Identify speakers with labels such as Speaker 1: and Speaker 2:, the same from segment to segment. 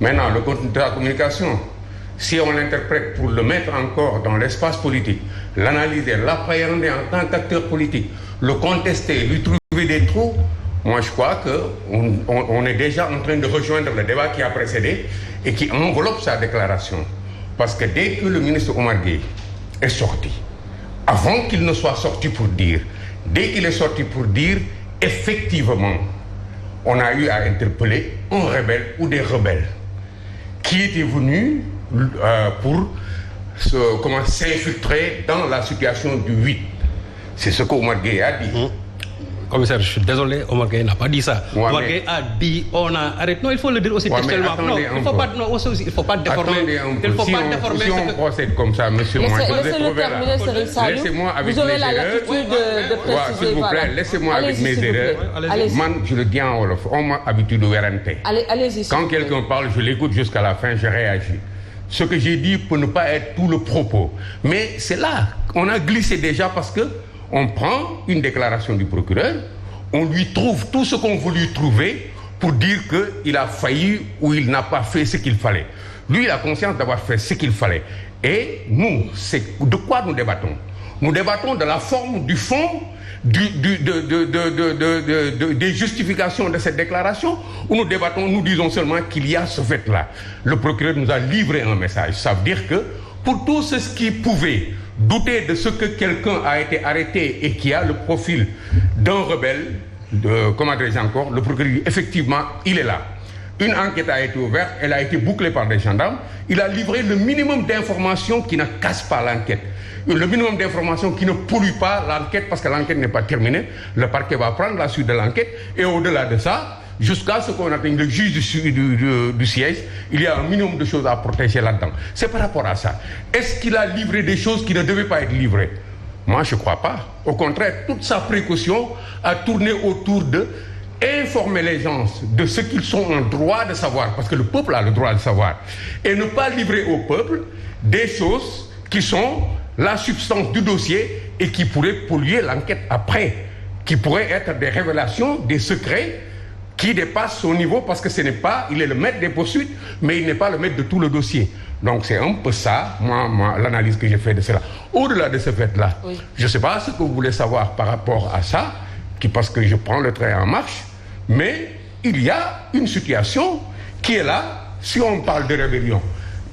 Speaker 1: Maintenant, le contenu de la communication, si on l'interprète pour le mettre encore dans l'espace politique, l'analyser, l'appréhender en tant qu'acteur politique, le contester, lui trouver des trous, moi je crois qu'on est déjà en train de rejoindre le débat qui a précédé et qui enveloppe sa déclaration. Parce que dès que le ministre Omar Gueye est sorti, avant qu'il ne soit sorti pour dire, dès qu'il est sorti pour dire, effectivement, on a eu à interpeller un rebelle ou des rebelles qui étaient venus pour s'infiltrer dans la situation du 8. C'est ce qu'Omar Gueye a dit.
Speaker 2: Commissaire, je suis désolé, Omar Gueye n'a pas dit ça.
Speaker 1: Ouais,
Speaker 2: Omar Gueye a dit, on a arrêté. Non, il faut le dire aussi textuellement. Non, il ne faut pas déformer. Il faut pas déformer.
Speaker 1: Si on procède comme ça, monsieur,
Speaker 3: laissez-le terminer, Serigne Saliou.
Speaker 1: Laissez-moi avec
Speaker 3: vous aurez
Speaker 1: mes
Speaker 3: la
Speaker 1: erreurs.
Speaker 3: latitude de préciser.
Speaker 1: S'il vous plaît, laissez-moi avec mes erreurs. Man, je le dis en Wolof, on m'a habitué de werante.
Speaker 3: Allez-y.
Speaker 1: Quand quelqu'un parle, je l'écoute jusqu'à la fin, je réagis. Ce que j'ai dit peut ne pas être tout le propos. Mais c'est là, on a glissé déjà parce que on prend une déclaration du procureur, on lui trouve tout ce qu'on veut lui trouver pour dire qu'il a failli ou il n'a pas fait ce qu'il fallait. Lui, il a conscience d'avoir fait ce qu'il fallait. Et nous, c'est de quoi nous débattons? Nous débattons de la forme, du fond, des justifications de cette déclaration, ou nous débattons, nous disons seulement qu'il y a ce fait-là. Le procureur nous a livré un message. Ça veut dire que pour tous ceux qui pouvaient douter de ce que quelqu'un a été arrêté et qui a le profil d'un rebelle, comment dirais-je encore, le procureur dit effectivement, il est là. Une enquête a été ouverte, elle a été bouclée par des gendarmes. Il a livré le minimum d'informations qui ne cassent pas l'enquête. Le minimum d'informations qui ne pollue pas l'enquête parce que l'enquête n'est pas terminée. Le parquet va prendre la suite de l'enquête et au-delà de ça, jusqu'à ce qu'on atteigne le juge du siège, il y a un minimum de choses à protéger là-dedans. C'est par rapport à ça. Est-ce qu'il a livré des choses qui ne devaient pas être livrées? Moi, je ne crois pas. Au contraire, toute sa précaution a tourné autour de informer les gens de ce qu'ils sont en droit de savoir, parce que le peuple a le droit de savoir, et ne pas livrer au peuple des choses qui sont la substance du dossier et qui pourraient polluer l'enquête après, qui pourraient être des révélations, des secrets qui dépassent son niveau, parce que ce n'est pas, il est le maître des poursuites, mais il n'est pas le maître de tout le dossier. Donc c'est un peu ça, moi l'analyse que j'ai fait de cela. Au-delà de ce fait-là, oui. Je ne sais pas ce que vous voulez savoir par rapport à ça, parce que je prends le train en marche, mais il y a une situation qui est là, si on parle de rébellion.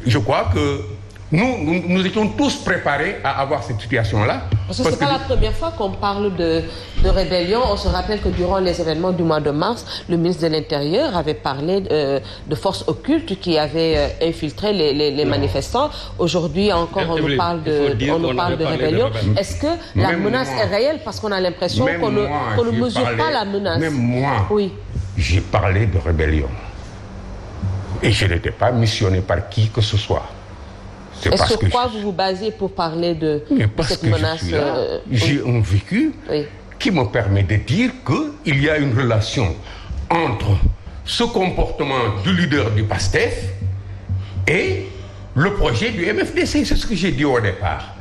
Speaker 1: Je crois que nous étions tous préparés à avoir cette situation-là.
Speaker 3: Parce que ce n'est pas la première fois qu'on parle de rébellion. On se rappelle que durant les événements du mois de mars, le ministre de l'Intérieur avait parlé de forces occultes qui avaient infiltré les manifestants. Aujourd'hui encore, on nous parle de rébellion. Est-ce que la menace est réelle? Parce qu'on a l'impression qu'on ne mesure pas la menace.
Speaker 1: Même moi, oui. J'ai parlé de rébellion. Et je n'étais pas missionné par qui que ce soit.
Speaker 3: Et sur quoi vous vous basez pour parler de cette menace?
Speaker 1: J'ai un vécu qui me permet de dire qu'il y a une relation entre ce comportement du leader du PASTEF et le projet du MFDC. C'est ce que j'ai dit au départ.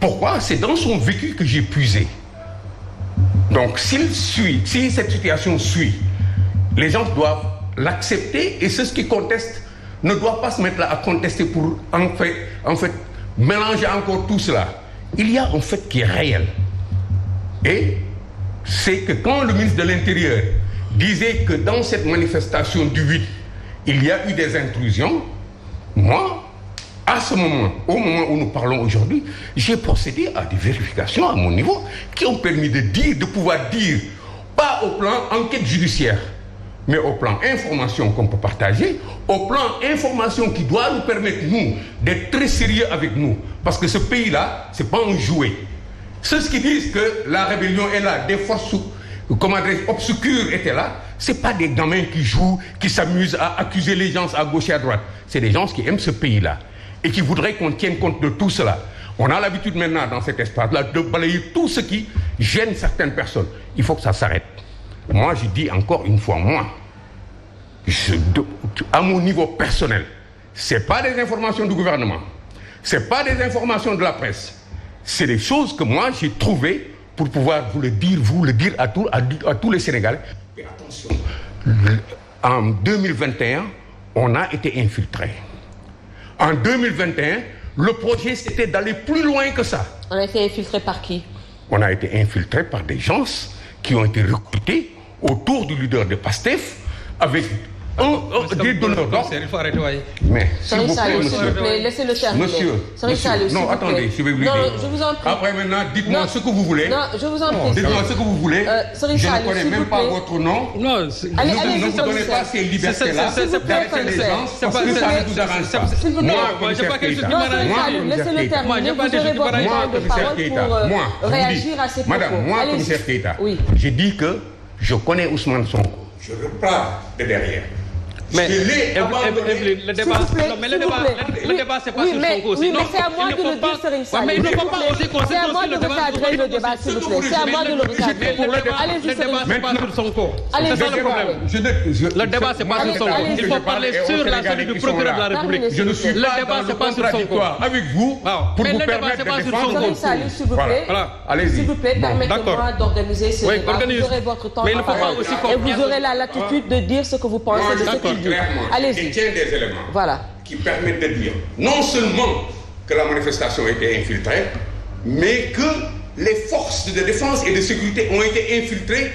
Speaker 1: Pourquoi? C'est dans son vécu que j'ai puisé. Donc si cette situation suit, les gens doivent l'accepter et c'est ce qui conteste ne doit pas se mettre là à contester pour en fait mélanger encore tout cela. Il y a un fait qui est réel. Et c'est que quand le ministre de l'Intérieur disait que dans cette manifestation du 8, il y a eu des intrusions, moi, à ce moment, au moment où nous parlons aujourd'hui, j'ai procédé à des vérifications à mon niveau qui ont permis de pouvoir dire, pas au plan enquête judiciaire, mais au plan information qu'on peut partager, au plan information qui doit nous permettre, nous, d'être très sérieux avec nous. Parce que ce pays-là, ce n'est pas un jouet. Ceux qui disent que la rébellion est là, des forces obscures étaient là, ce n'est pas des gamins qui jouent, qui s'amusent à accuser les gens à gauche et à droite. C'est des gens qui aiment ce pays-là et qui voudraient qu'on tienne compte de tout cela. On a l'habitude maintenant, dans cet espace-là, de balayer tout ce qui gêne certaines personnes. Il faut que ça s'arrête. Moi, je dis encore une fois, à mon niveau personnel, ce n'est pas des informations du gouvernement, ce n'est pas des informations de la presse, c'est des choses que moi j'ai trouvées pour pouvoir vous le dire à tous les Sénégalais. Et attention, en 2021, on a été infiltré. En 2021, le projet, c'était d'aller plus loin que ça.
Speaker 3: On a été infiltré par qui?
Speaker 1: On a été infiltré par des gens qui ont été recrutés autour du leader de PASTEF avec des donneurs d'ordre. Mais s'il vous plaît, monsieur,
Speaker 3: laissez-le terminer.
Speaker 1: Monsieur, non, attendez, je vais lui dire.
Speaker 3: Je vous en prie.
Speaker 1: Après maintenant, dites-moi ce que vous voulez.
Speaker 3: Non, je vous en prie.
Speaker 1: Dites-moi ce que vous voulez. Je ne connais même pas votre nom.
Speaker 2: Non,
Speaker 1: ne vous donnez pas ces libertés-là d'arrêter les gens parce que ça ne vous arrange pas.
Speaker 3: S'il vous plaît.
Speaker 1: Moi,
Speaker 3: laissez-le terminer. Vous aurez votre temps de parole pour réagir à ces propos.
Speaker 1: Madame, moi, commissaire Keïta, j'ai dit que je connais Ousmane Sonko. Je repars de derrière.
Speaker 2: Mais le débat, c'est pas sur Sonko.
Speaker 3: Oui, mais c'est à moi de le dire, Serigne Saliou.
Speaker 2: Mais il ne faut pas aussi
Speaker 3: c'est à moi de recadrer le débat, s'il vous plaît. C'est à moi de le recadrer.
Speaker 2: Le débat, c'est pas sur Sonko. C'est ça le problème. Le débat, c'est pas sur Sonko. Il faut parler sur la tenue du procureur de la République.
Speaker 1: Je ne suis pas dans le contradictoire avec vous pour vous permettre de défendre votre
Speaker 3: Serigne Saliou, s'il vous plaît.
Speaker 1: Allez-y.
Speaker 3: S'il vous plaît, permettez-moi d'organiser ce débat. Vous aurez votre temps de parole et vous aurez la latitude de dire ce que vous pensez de ce qu'il dit. Allez-y.
Speaker 1: Il tient des éléments qui permettent de dire non seulement que la manifestation a été infiltrée, mais que les forces de défense et de sécurité ont été infiltrées,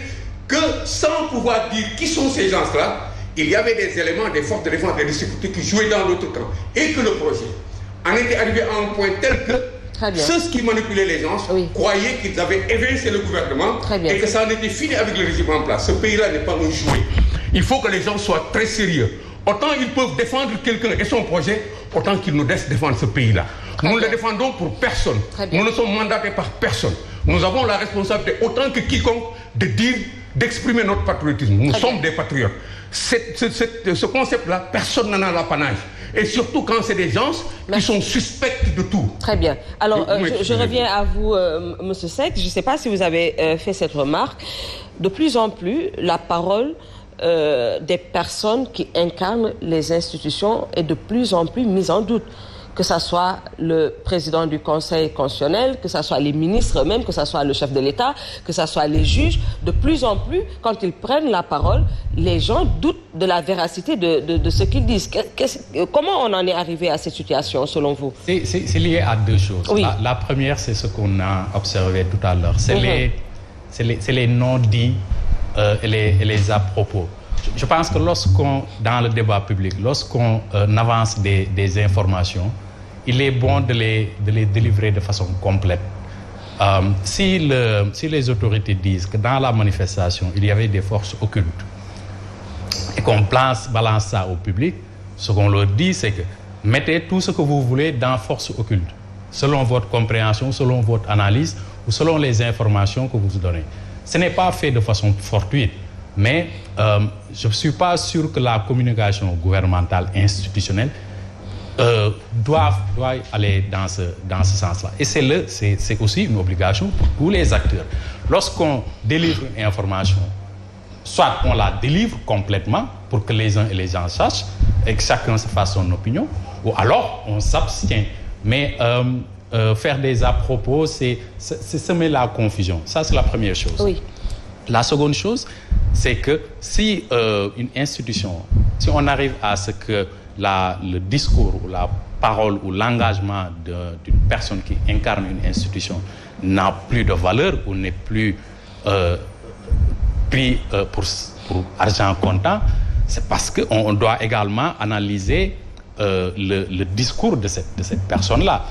Speaker 1: que sans pouvoir dire qui sont ces gens-là, il y avait des éléments des forces de défense et de sécurité qui jouaient dans l'autre camp. Et que le projet en était arrivé à un point tel que ceux qui manipulaient les gens croyaient qu'ils avaient évincé le gouvernement et que ça en était fini avec le régime en place. Ce pays-là n'est pas un jouet. Il faut que les gens soient très sérieux. Autant ils peuvent défendre quelqu'un et son projet, autant qu'ils nous laissent défendre ce pays-là. Nous ne le défendons pour personne. Nous ne sommes mandatés par personne. Nous avons la responsabilité, autant que quiconque, de dire, d'exprimer notre patriotisme. Nous sommes des patriotes. Ce concept-là, personne n'en a l'apanage. Et surtout quand c'est des gens qui sont suspects de tout.
Speaker 3: Très bien. Alors, je reviens à vous, Monsieur Seck. Je ne sais pas si vous avez fait cette remarque. De plus en plus, la parole des personnes qui incarnent les institutions est de plus en plus mise en doute. Que ce soit le président du Conseil constitutionnel, que ce soit les ministres eux-mêmes, que ce soit le chef de l'État, que ce soit les juges, de plus en plus, quand ils prennent la parole, les gens doutent de la véracité de ce qu'ils disent. Comment on en est arrivé à cette situation, selon vous?
Speaker 4: C'est lié à deux choses.
Speaker 3: Oui.
Speaker 4: La première, c'est ce qu'on a observé tout à l'heure. C'est les non-dits et les à-propos. Je pense que dans le débat public, lorsqu'on avance des informations, il est bon de les délivrer de façon complète. Si les autorités disent que dans la manifestation, il y avait des forces occultes et qu'on balance ça au public, ce qu'on leur dit, c'est que mettez tout ce que vous voulez dans force occulte, selon votre compréhension, selon votre analyse ou selon les informations que vous donnez. Ce n'est pas fait de façon fortuite. Mais je ne suis pas sûr que la communication gouvernementale institutionnelle doit aller dans ce sens-là. Et c'est aussi une obligation pour tous les acteurs. Lorsqu'on délivre une information, soit on la délivre complètement pour que les uns et les gens sachent et que chacun se fasse son opinion, ou alors on s'abstient. Mais faire des à-propos, c'est semer la confusion. Ça, c'est la première chose.
Speaker 3: Oui.
Speaker 4: La seconde chose, c'est que si une institution, si on arrive à ce que le discours ou la parole ou l'engagement d'une personne qui incarne une institution n'a plus de valeur ou n'est plus pris pour argent comptant, c'est parce qu'on doit également analyser le discours de cette personne-là.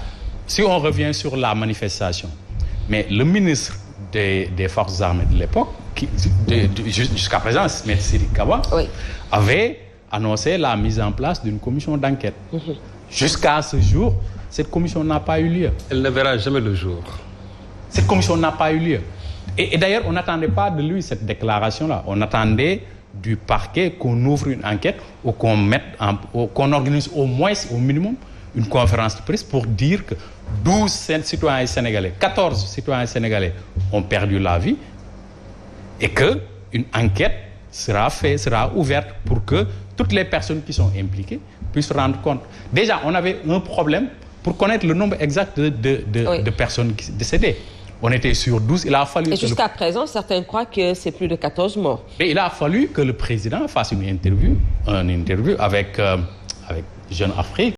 Speaker 4: Si on revient sur la manifestation, mais le ministre des Forces armées de l'époque, jusqu'à présent, M. Sidi Kaba, avait annoncé la mise en place d'une commission d'enquête. Jusqu'à ce jour, cette commission n'a pas eu lieu.
Speaker 2: Elle ne verra jamais le jour.
Speaker 4: Cette commission n'a pas eu lieu. Et d'ailleurs, on n'attendait pas de lui cette déclaration-là. On attendait du parquet qu'on ouvre une enquête ou qu'on organise au moins, au minimum, une conférence de presse pour dire que 12 citoyens sénégalais, 14 citoyens sénégalais ont perdu la vie et qu'une enquête sera ouverte pour que toutes les personnes qui sont impliquées puissent se rendre compte. Déjà, on avait un problème pour connaître le nombre exact de personnes décédées. on était sur 12. Il a fallu.
Speaker 3: Et jusqu'à présent, certains croient que c'est plus de 14 morts.
Speaker 4: Et il a fallu que le président fasse une interview avec Jeune Afrique.